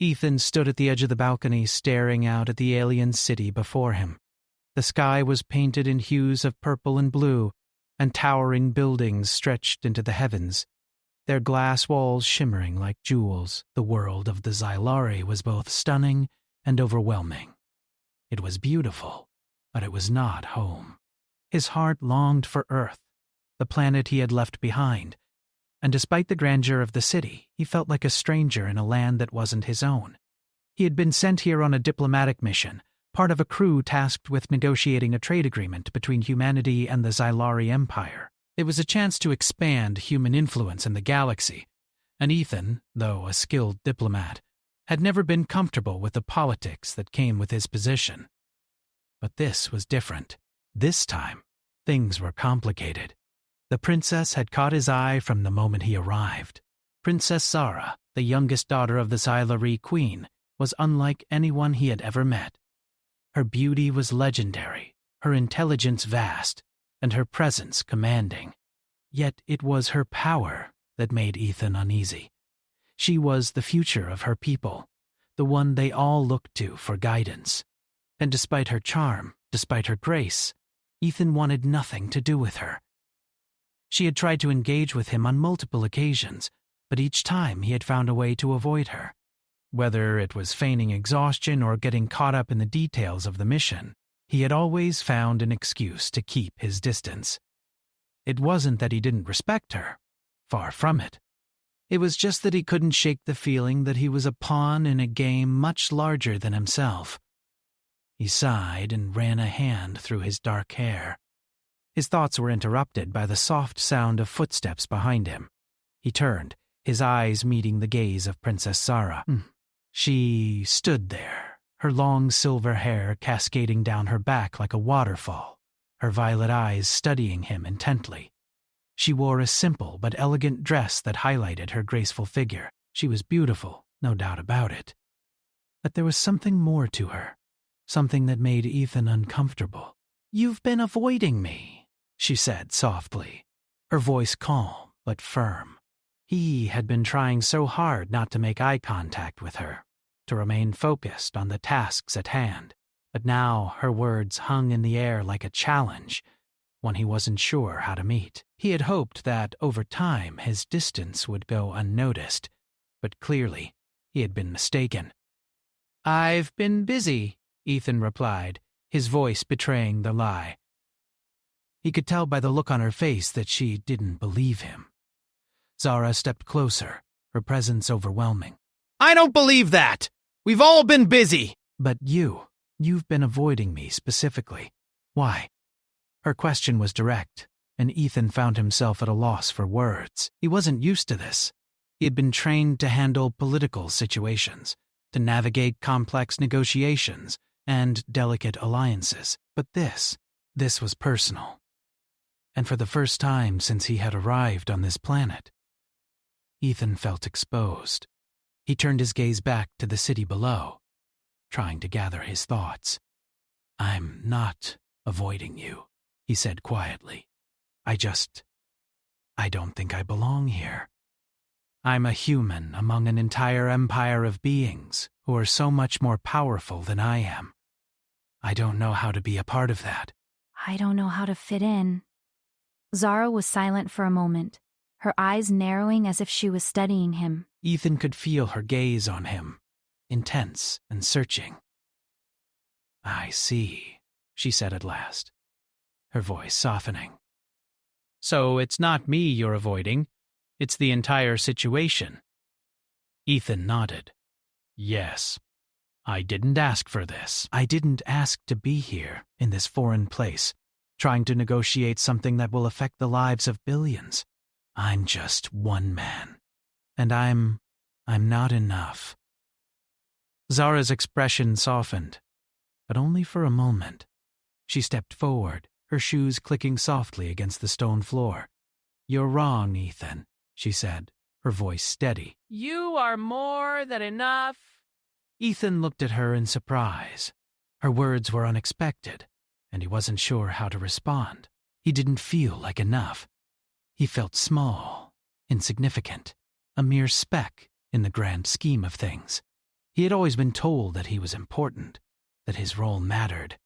Ethan stood at the edge of the balcony staring out at the alien city before him. The sky was painted in hues of purple and blue, and towering buildings stretched into the heavens, their glass walls shimmering like jewels. The world of the Xylari was both stunning and overwhelming. It was beautiful, but it was not home. His heart longed for Earth, the planet he had left behind, and despite the grandeur of the city, he felt like a stranger in a land that wasn't his own. He had been sent here on a diplomatic mission, part of a crew tasked with negotiating a trade agreement between humanity and the Xylari Empire. It was a chance to expand human influence in the galaxy, and Ethan, though a skilled diplomat, had never been comfortable with the politics that came with his position. But this was different. This time, things were complicated. The princess had caught his eye from the moment he arrived. Princess Zara, the youngest daughter of the Xylari Queen, was unlike anyone he had ever met. Her beauty was legendary, her intelligence vast, and her presence commanding. Yet it was her power that made Ethan uneasy. She was the future of her people, the one they all looked to for guidance. And despite her charm, despite her grace, Ethan wanted nothing to do with her. She had tried to engage with him on multiple occasions, but each time he had found a way to avoid her. Whether it was feigning exhaustion or getting caught up in the details of the mission, he had always found an excuse to keep his distance. It wasn't that he didn't respect her. Far from it. It was just that he couldn't shake the feeling that he was a pawn in a game much larger than himself. He sighed and ran a hand through his dark hair. His thoughts were interrupted by the soft sound of footsteps behind him. He turned, his eyes meeting the gaze of Princess Zara. She stood there, her long silver hair cascading down her back like a waterfall, her violet eyes studying him intently. She wore a simple but elegant dress that highlighted her graceful figure. She was beautiful, no doubt about it. But there was something more to her, something that made Ethan uncomfortable. "You've been avoiding me," she said softly, her voice calm but firm. He had been trying so hard not to make eye contact with her, to remain focused on the tasks at hand, but now her words hung in the air like a challenge, one he wasn't sure how to meet. He had hoped that, over time, his distance would go unnoticed, but clearly he had been mistaken. "I've been busy," Ethan replied, his voice betraying the lie. He could tell by the look on her face that she didn't believe him. Zara stepped closer, her presence overwhelming. "I don't believe that! We've all been busy!" "But you've been avoiding me specifically. Why?" Her question was direct, and Ethan found himself at a loss for words. He wasn't used to this. He had been trained to handle political situations, to navigate complex negotiations and delicate alliances. But this was personal. And for the first time since he had arrived on this planet, Ethan felt exposed. He turned his gaze back to the city below, trying to gather his thoughts. "I'm not avoiding you," he said quietly. I don't think I belong here. I'm a human among an entire empire of beings who are so much more powerful than I am. I don't know how to be a part of that." "I don't know how to fit in." Zara was silent for a moment, her eyes narrowing as if she was studying him. Ethan could feel her gaze on him, intense and searching. "I see," she said at last, her voice softening. "So it's not me you're avoiding, it's the entire situation." Ethan nodded. "Yes. I didn't ask for this. I didn't ask to be here, in this foreign place, trying to negotiate something that will affect the lives of billions. I'm just one man. And I'm not enough." Zara's expression softened, but only for a moment. She stepped forward, her shoes clicking softly against the stone floor. "You're wrong, Ethan," she said, her voice steady. "You are more than enough." Ethan looked at her in surprise. Her words were unexpected, and he wasn't sure how to respond. He didn't feel like enough. He felt small, insignificant, a mere speck in the grand scheme of things. He had always been told that he was important, that his role mattered.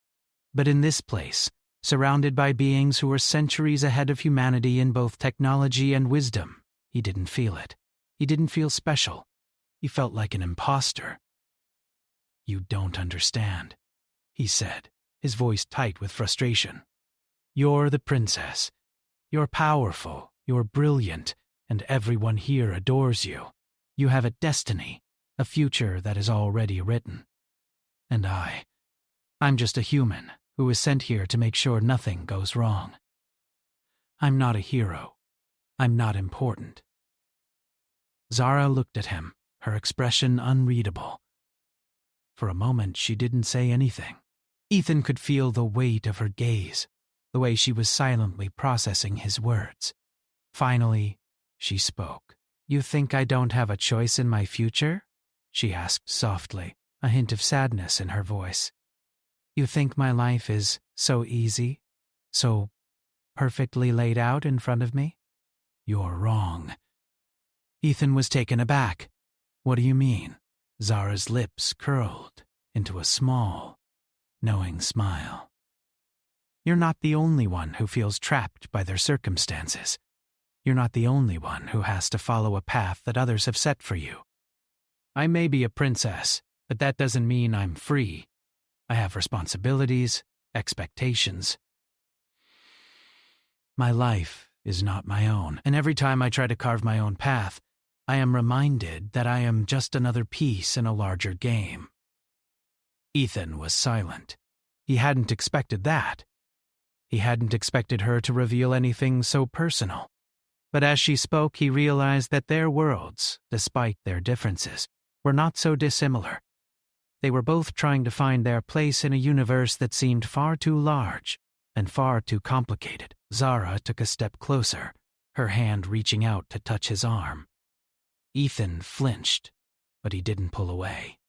But in this place, surrounded by beings who were centuries ahead of humanity in both technology and wisdom, he didn't feel it. He didn't feel special. He felt like an imposter. "You don't understand," he said, his voice tight with frustration. "You're the princess. You're powerful, you're brilliant, and everyone here adores you. You have a destiny, a future that is already written. And I'm just a human who is sent here to make sure nothing goes wrong. I'm not a hero. I'm not important." Zara looked at him, her expression unreadable. For a moment, she didn't say anything. Ethan could feel the weight of her gaze, the way she was silently processing his words. Finally, she spoke. "You think I don't have a choice in my future?" she asked softly, a hint of sadness in her voice. "You think my life is so easy, so perfectly laid out in front of me? You're wrong." Ethan was taken aback. "What do you mean?" Zara's lips curled into a small, knowing smile. "You're not the only one who feels trapped by their circumstances. You're not the only one who has to follow a path that others have set for you. I may be a princess, but that doesn't mean I'm free. I have responsibilities, expectations. My life is not my own, and every time I try to carve my own path, I am reminded that I am just another piece in a larger game." Ethan was silent. He hadn't expected that. He hadn't expected her to reveal anything so personal. But as she spoke, he realized that their worlds, despite their differences, were not so dissimilar. They were both trying to find their place in a universe that seemed far too large and far too complicated. Zara took a step closer, her hand reaching out to touch his arm. Ethan flinched, but he didn't pull away.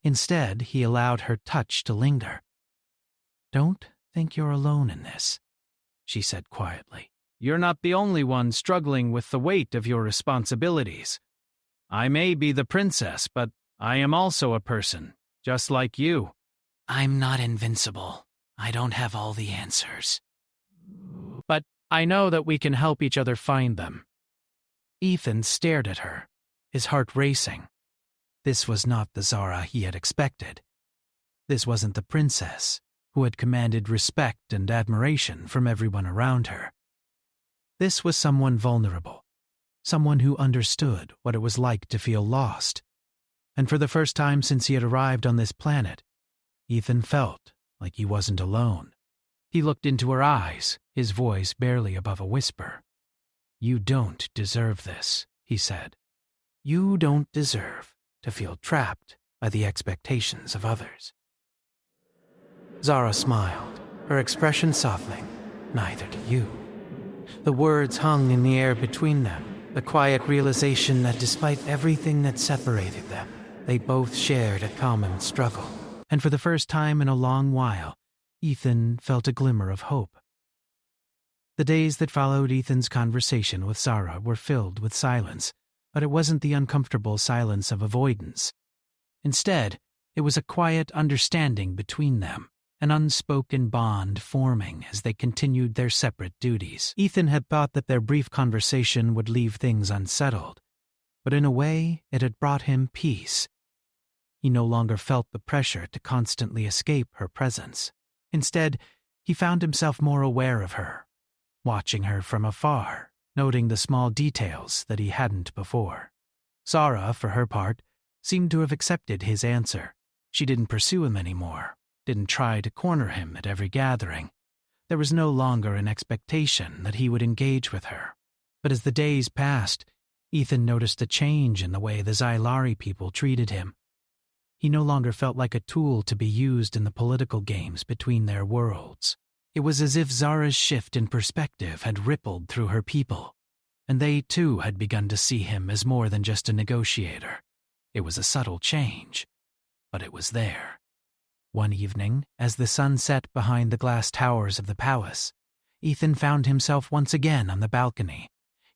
Instead, he allowed her touch to linger. "Don't think you're alone in this," she said quietly. "You're not the only one struggling with the weight of your responsibilities. I may be the princess, but I am also a person, just like you." "I'm not invincible. I don't have all the answers. But I know that we can help each other find them." Ethan stared at her, his heart racing. This was not the Zara he had expected. This wasn't the princess who had commanded respect and admiration from everyone around her. This was someone vulnerable, someone who understood what it was like to feel lost. And for the first time since he had arrived on this planet, Ethan felt like he wasn't alone. He looked into her eyes, his voice barely above a whisper. "You don't deserve this," he said. "You don't deserve to feel trapped by the expectations of others." Zara smiled, her expression softening. "Neither do you." The words hung in the air between them, the quiet realization that despite everything that separated them, they both shared a common struggle. And for the first time in a long while, Ethan felt a glimmer of hope. The days that followed Ethan's conversation with Zara were filled with silence, but it wasn't the uncomfortable silence of avoidance. Instead, it was a quiet understanding between them, an unspoken bond forming as they continued their separate duties. Ethan had thought that their brief conversation would leave things unsettled, but in a way it had brought him peace. He no longer felt the pressure to constantly escape her presence. Instead, he found himself more aware of her, watching her from afar, noting the small details that he hadn't before. Zara, for her part, seemed to have accepted his answer. She didn't pursue him anymore, didn't try to corner him at every gathering. There was no longer an expectation that he would engage with her. But as the days passed, Ethan noticed a change in the way the Xylari people treated him. He no longer felt like a tool to be used in the political games between their worlds. It was as if Zara's shift in perspective had rippled through her people, and they too had begun to see him as more than just a negotiator. It was a subtle change, but it was there. One evening, as the sun set behind the glass towers of the palace, Ethan found himself once again on the balcony,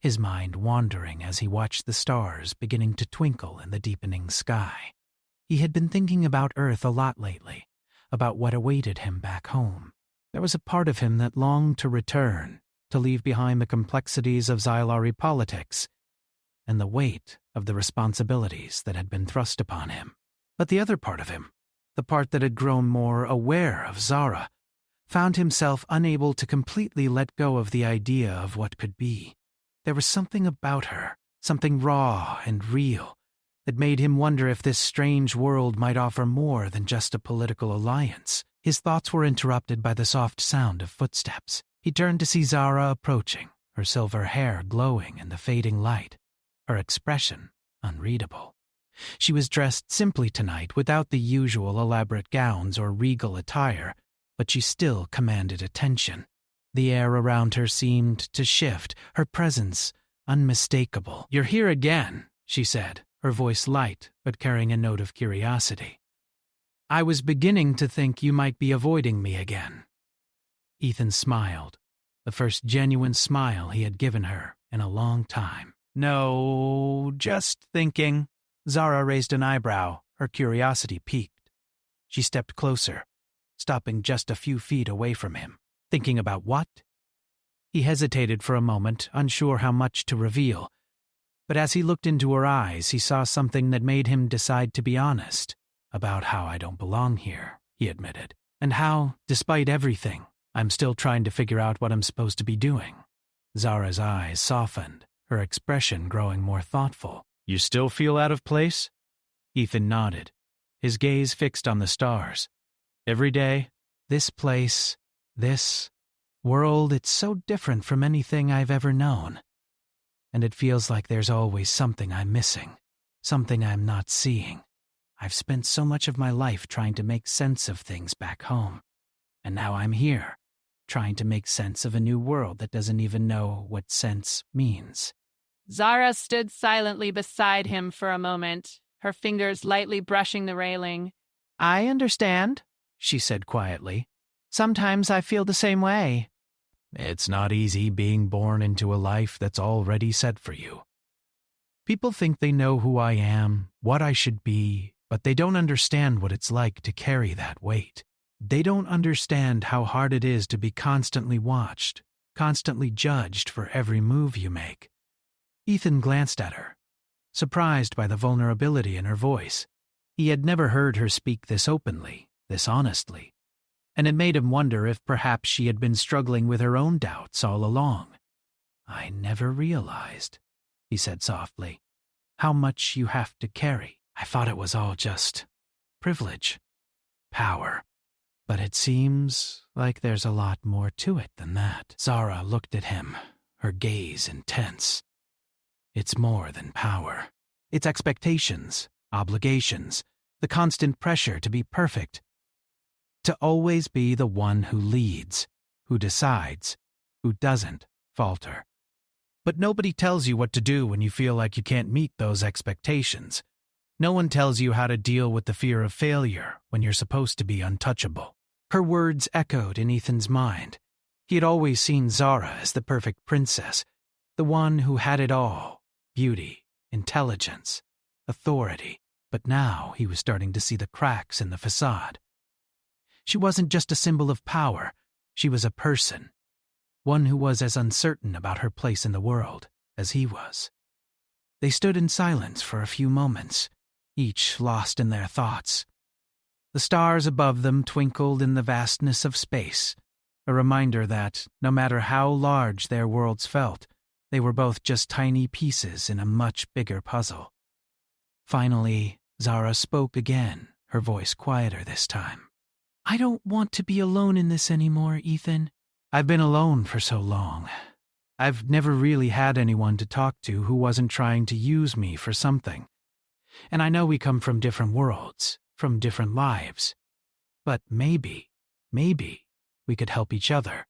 his mind wandering as he watched the stars beginning to twinkle in the deepening sky. He had been thinking about Earth a lot lately, about what awaited him back home. There was a part of him that longed to return, to leave behind the complexities of Xylari politics and the weight of the responsibilities that had been thrust upon him. But the other part of him, the part that had grown more aware of Zara, found himself unable to completely let go of the idea of what could be. There was something about her, something raw and real, that made him wonder if this strange world might offer more than just a political alliance. His thoughts were interrupted by the soft sound of footsteps. He turned to see Zara approaching, her silver hair glowing in the fading light, her expression unreadable. She was dressed simply tonight without the usual elaborate gowns or regal attire, but she still commanded attention. The air around her seemed to shift, her presence unmistakable. "You're here again," she said, her voice light but carrying a note of curiosity. "I was beginning to think you might be avoiding me again." Ethan smiled, the first genuine smile he had given her in a long time. "No, just thinking." Zara raised an eyebrow, her curiosity piqued. She stepped closer, stopping just a few feet away from him. "Thinking about what?" He hesitated for a moment, unsure how much to reveal. But as he looked into her eyes, he saw something that made him decide to be honest. "About how I don't belong here," he admitted. "And how, despite everything, I'm still trying to figure out what I'm supposed to be doing." Zara's eyes softened, her expression growing more thoughtful. "You still feel out of place?" Ethan nodded, his gaze fixed on the stars. "Every day, this place, this world, it's so different from anything I've ever known. And it feels like there's always something I'm missing, something I'm not seeing. I've spent so much of my life trying to make sense of things back home. And now I'm here, trying to make sense of a new world that doesn't even know what sense means." Zara stood silently beside him for a moment, her fingers lightly brushing the railing. "I understand," she said quietly. "Sometimes I feel the same way." "It's not easy being born into a life that's already set for you. People think they know who I am, what I should be, but they don't understand what it's like to carry that weight. They don't understand how hard it is to be constantly watched, constantly judged for every move you make." Ethan glanced at her, surprised by the vulnerability in her voice. He had never heard her speak this openly, this honestly, and it made him wonder if perhaps she had been struggling with her own doubts all along. "I never realized," he said softly, "how much you have to carry. I thought it was all just privilege, power. But it seems like there's a lot more to it than that." Zara looked at him, her gaze intense. "It's more than power. It's expectations, obligations, the constant pressure to be perfect, to always be the one who leads, who decides, who doesn't falter. But nobody tells you what to do when you feel like you can't meet those expectations. No one tells you how to deal with the fear of failure when you're supposed to be untouchable." Her words echoed in Ethan's mind. He had always seen Zara as the perfect princess, the one who had it all: beauty, intelligence, authority. But now he was starting to see the cracks in the facade. She wasn't just a symbol of power, she was a person, one who was as uncertain about her place in the world as he was. They stood in silence for a few moments, each lost in their thoughts. The stars above them twinkled in the vastness of space, a reminder that, no matter how large their worlds felt, they were both just tiny pieces in a much bigger puzzle. Finally, Zara spoke again, her voice quieter this time. "I don't want to be alone in this anymore, Ethan. I've been alone for so long. I've never really had anyone to talk to who wasn't trying to use me for something. And I know we come from different worlds, from different lives. But maybe we could help each other."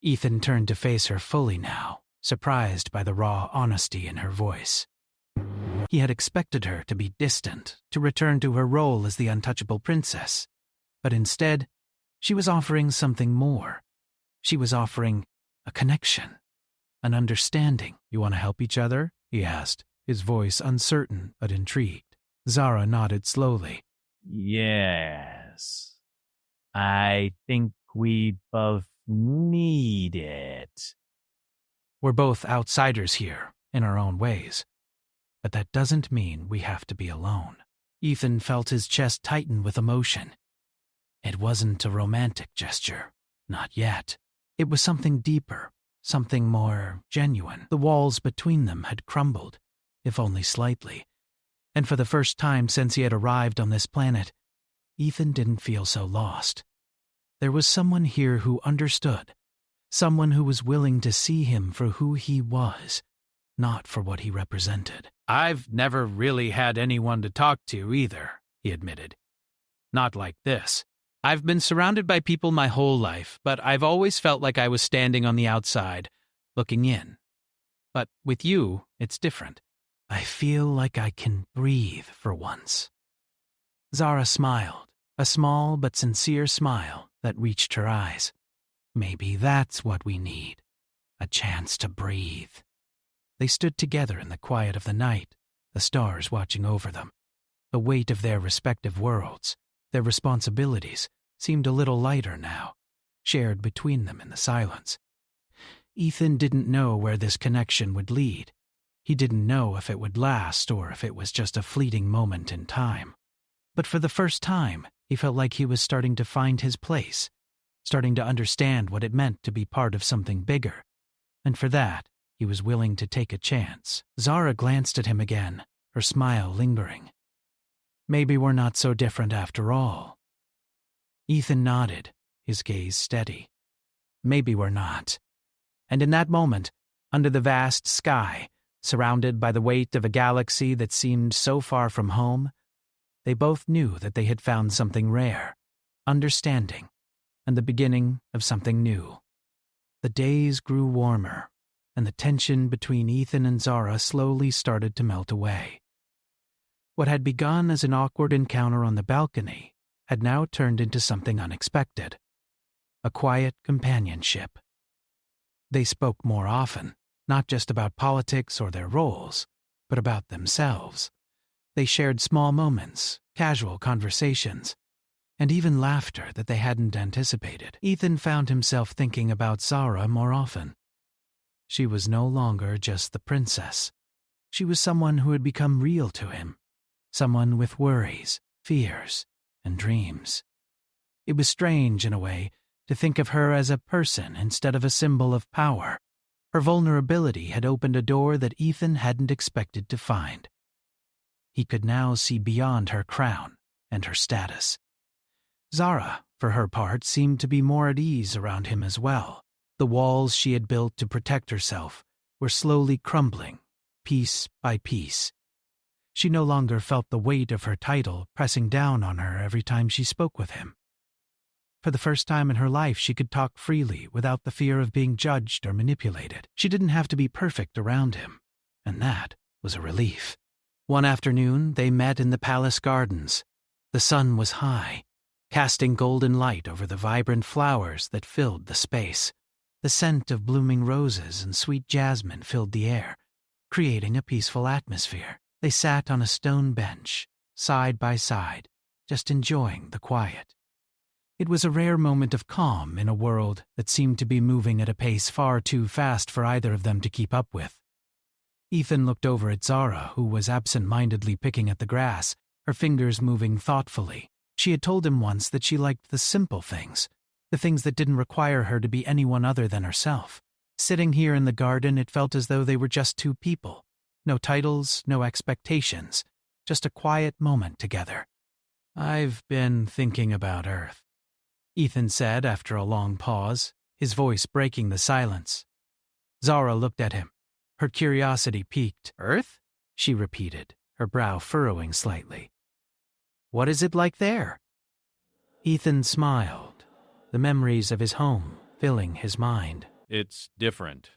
Ethan turned to face her fully now, surprised by the raw honesty in her voice. He had expected her to be distant, to return to her role as the untouchable princess. But instead, she was offering something more. She was offering a connection, an understanding. "You want to help each other?" he asked, his voice uncertain but intrigued. Zara nodded slowly. "Yes. I think we both need it." "We're both outsiders here, in our own ways. But that doesn't mean we have to be alone." Ethan felt his chest tighten with emotion. It wasn't a romantic gesture. Not yet. It was something deeper, something more genuine. The walls between them had crumbled, if only slightly. And for the first time since he had arrived on this planet, Ethan didn't feel so lost. There was someone here who understood, someone who was willing to see him for who he was, not for what he represented. "I've never really had anyone to talk to either," he admitted. "Not like this. I've been surrounded by people my whole life, but I've always felt like I was standing on the outside, looking in. But with you, it's different. I feel like I can breathe for once." Zara smiled, a small but sincere smile that reached her eyes. "Maybe that's what we need, a chance to breathe." They stood together in the quiet of the night, the stars watching over them. The weight of their respective worlds, their responsibilities, seemed a little lighter now, shared between them in the silence. Ethan didn't know where this connection would lead. He didn't know if it would last or if it was just a fleeting moment in time. But for the first time, he felt like he was starting to find his place, starting to understand what it meant to be part of something bigger. And for that, he was willing to take a chance. Zara glanced at him again, her smile lingering. "Maybe we're not so different after all." Ethan nodded, his gaze steady. "Maybe we're not." And in that moment, under the vast sky, surrounded by the weight of a galaxy that seemed so far from home, they both knew that they had found something rare, understanding, and the beginning of something new. The days grew warmer, and the tension between Ethan and Zara slowly started to melt away. What had begun as an awkward encounter on the balcony had now turned into something unexpected, a quiet companionship. They spoke more often, not just about politics or their roles, but about themselves. They shared small moments, casual conversations, and even laughter that they hadn't anticipated. Ethan found himself thinking about Zara more often. She was no longer just the princess. She was someone who had become real to him, someone with worries, fears, and dreams. It was strange, in a way, to think of her as a person instead of a symbol of power. Her vulnerability had opened a door that Ethan hadn't expected to find. He could now see beyond her crown and her status. Zara, for her part, seemed to be more at ease around him as well. The walls she had built to protect herself were slowly crumbling, piece by piece. She no longer felt the weight of her title pressing down on her every time she spoke with him. For the first time in her life, she could talk freely without the fear of being judged or manipulated. She didn't have to be perfect around him, and that was a relief. One afternoon, they met in the palace gardens. The sun was high, casting golden light over the vibrant flowers that filled the space. The scent of blooming roses and sweet jasmine filled the air, creating a peaceful atmosphere. They sat on a stone bench, side by side, just enjoying the quiet. It was a rare moment of calm in a world that seemed to be moving at a pace far too fast for either of them to keep up with. Ethan looked over at Zara, who was absent-mindedly picking at the grass, her fingers moving thoughtfully. She had told him once that she liked the simple things, the things that didn't require her to be anyone other than herself. Sitting here in the garden, it felt as though they were just two people. No titles, no expectations, just a quiet moment together. "I've been thinking about Earth," Ethan said after a long pause, his voice breaking the silence. Zara looked at him, her curiosity piqued. "Earth?" she repeated, her brow furrowing slightly. "What is it like there?" Ethan smiled, the memories of his home filling his mind. "It's different.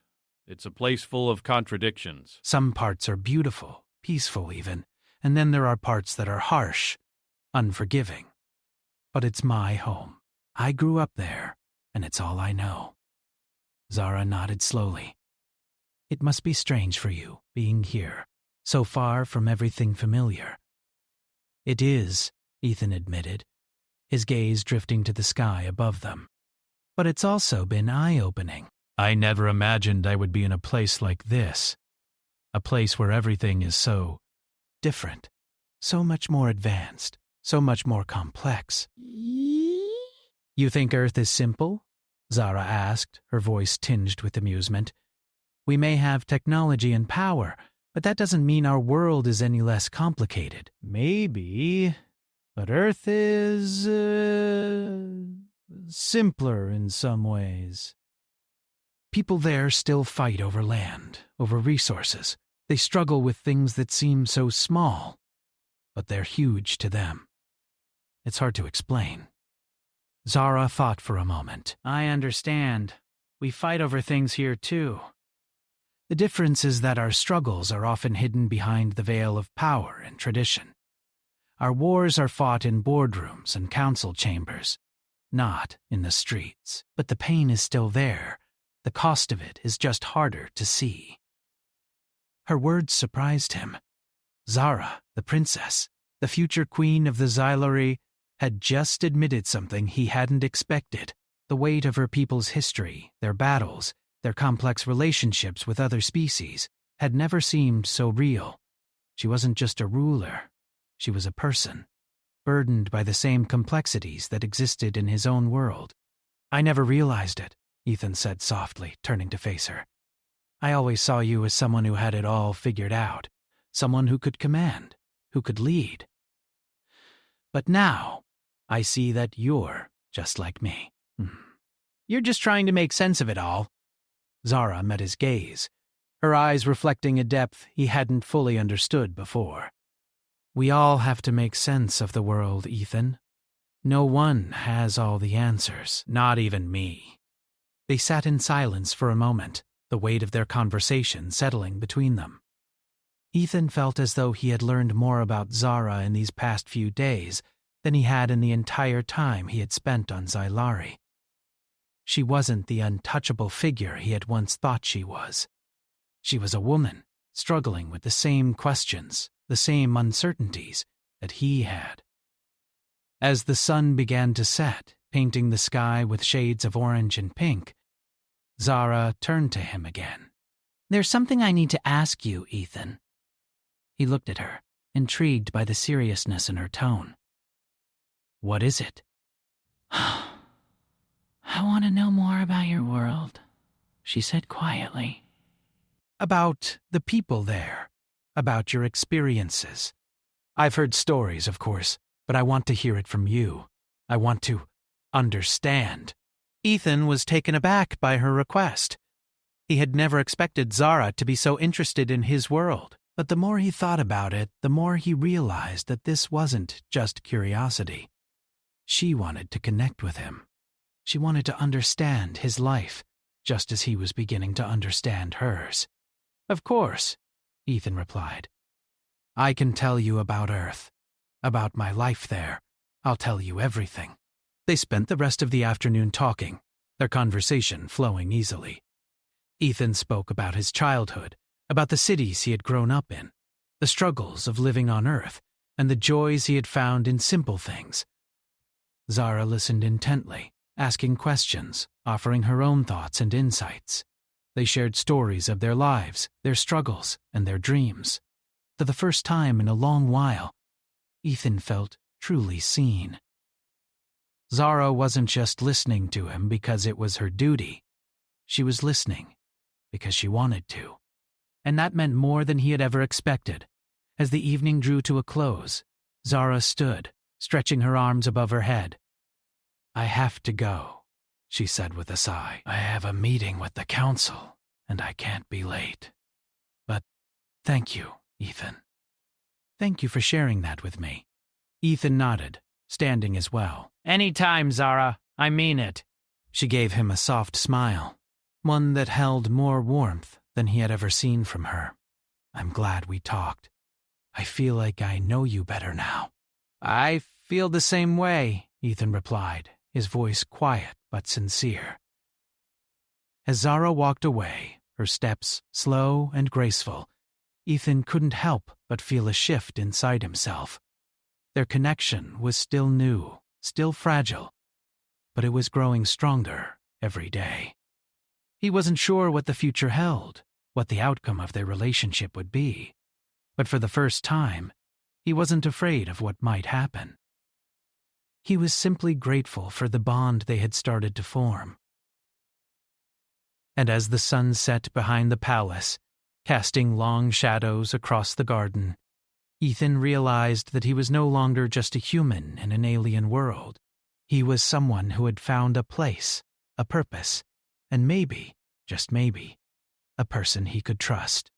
It's a place full of contradictions." "Some parts are beautiful, peaceful even, and then there are parts that are harsh, unforgiving. But it's my home. I grew up there, and it's all I know." Zara nodded slowly. It must be strange for you, being here, so far from everything familiar. It is, Ethan admitted, his gaze drifting to the sky above them. But it's also been eye-opening. I never imagined I would be in a place like this. A place where everything is so different, so much more advanced, so much more complex. You think Earth is simple? Zara asked, her voice tinged with amusement. We may have technology and power, but that doesn't mean our world is any less complicated. Maybe, but Earth is, simpler in some ways. People there still fight over land, over resources. They struggle with things that seem so small, but they're huge to them. It's hard to explain. Zara thought for a moment. I understand. We fight over things here too. The difference is that our struggles are often hidden behind the veil of power and tradition. Our wars are fought in boardrooms and council chambers, not in the streets. But the pain is still there. The cost of it is just harder to see. Her words surprised him. Zara, the princess, the future queen of the Xylari, had just admitted something he hadn't expected. The weight of her people's history, their battles, their complex relationships with other species, had never seemed so real. She wasn't just a ruler. She was a person, burdened by the same complexities that existed in his own world. I never realized it, Ethan said softly, turning to face her. I always saw you as someone who had it all figured out, someone who could command, who could lead. But now, I see that you're just like me. You're just trying to make sense of it all. Zara met his gaze, her eyes reflecting a depth he hadn't fully understood before. We all have to make sense of the world, Ethan. No one has all the answers, not even me. They sat in silence for a moment, the weight of their conversation settling between them. Ethan felt as though he had learned more about Zara in these past few days than he had in the entire time he had spent on Xylari. She wasn't the untouchable figure he had once thought she was. She was a woman, struggling with the same questions, the same uncertainties that he had. As the sun began to set, painting the sky with shades of orange and pink, Zara turned to him again. There's something I need to ask you, Ethan. He looked at her, intrigued by the seriousness in her tone. What is it? I want to know more about your world, she said quietly. About the people there, about your experiences. I've heard stories, of course, but I want to hear it from you. I want to understand. Ethan was taken aback by her request. He had never expected Zara to be so interested in his world, but the more he thought about it, the more he realized that this wasn't just curiosity. She wanted to connect with him. She wanted to understand his life, just as he was beginning to understand hers. Of course, Ethan replied. I can tell you about Earth, about my life there. I'll tell you everything. They spent the rest of the afternoon talking, their conversation flowing easily. Ethan spoke about his childhood, about the cities he had grown up in, the struggles of living on Earth, and the joys he had found in simple things. Zara listened intently, asking questions, offering her own thoughts and insights. They shared stories of their lives, their struggles, and their dreams. For the first time in a long while, Ethan felt truly seen. Zara wasn't just listening to him because it was her duty. She was listening because she wanted to. And that meant more than he had ever expected. As the evening drew to a close, Zara stood, stretching her arms above her head. I have to go, she said with a sigh. I have a meeting with the council, and I can't be late. But thank you, Ethan. Thank you for sharing that with me. Ethan nodded, standing as well. Anytime, Zara. I mean it. She gave him a soft smile, one that held more warmth than he had ever seen from her. I'm glad we talked. I feel like I know you better now. I feel the same way, Ethan replied, his voice quiet but sincere. As Zara walked away, her steps slow and graceful, Ethan couldn't help but feel a shift inside himself. Their connection was still new, still fragile, but it was growing stronger every day. He wasn't sure what the future held, what the outcome of their relationship would be, but for the first time, he wasn't afraid of what might happen. He was simply grateful for the bond they had started to form. And as the sun set behind the palace, casting long shadows across the garden, Ethan realized that he was no longer just a human in an alien world. He was someone who had found a place, a purpose, and maybe, just maybe, a person he could trust.